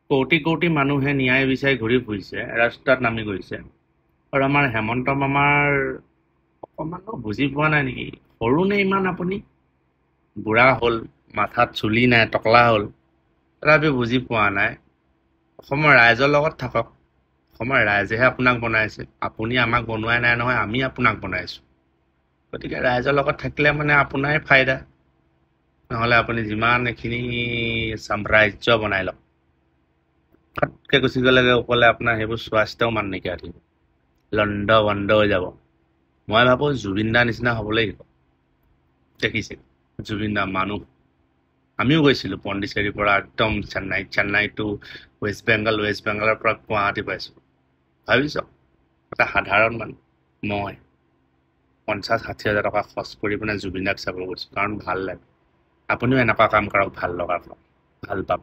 কোটি কোটি মানুহে ন্যায় বিচাৰি ঘূৰি ফুৰিছে, ৰাস্তাত নামি গৈছে। আৰু আমাৰ হেমন্ত মামাৰ অকমানো বুজি পোৱা নাই নেকি? সৰু নে ইমান আপুনি? বুঢ়া হ'ল, মাথাত চুলি নাই, টকলা হ'ল, তথাপি বুজি পোৱা নাই। অসমৰ ৰাইজৰ লগত থাকক। অসমৰ ৰাইজেহে আপোনাক বনাইছে। আপুনি আমাক বনোৱাই নাই নহয়, আমি আপোনাক বনাইছো। গতিকে ৰাইজৰ লগত থাকিলে মানে আপোনাৰে ফাইদা। নহ'লে আপুনি যিমান এইখিনি সাম্ৰাজ্য বনাই লওক, ফটকে গুচি গ'লেগে ওপৰলে, আপোনাৰ সেইবোৰ স্বাস্থ্যও মান নাইকিয়া হৈ থাকিব, লণ্ড বন্ধ হৈ যাব। মই ভাবো জুবিন দাৰ নিচিনা হ'ব লাগিব। দেখিছে জুবিন দা মানুহ। আমিও গৈছিলো পণ্ডিচেৰীৰ পৰা একদম Chennai, Chennai to West Bengal, West বেংগলৰ পৰা গুৱাহাটী পাইছো। ভাবিছ, এটা সাধাৰণ মানুহ মই 50-60 হাজাৰ টকা খৰচ কৰি পিনে জুবিন দাক চাব গৈছো, কাৰণ ভাল লাগে। আপুনিও এনেকুৱা কাম কৰক ভাল লগাৰ, ভাল পাব।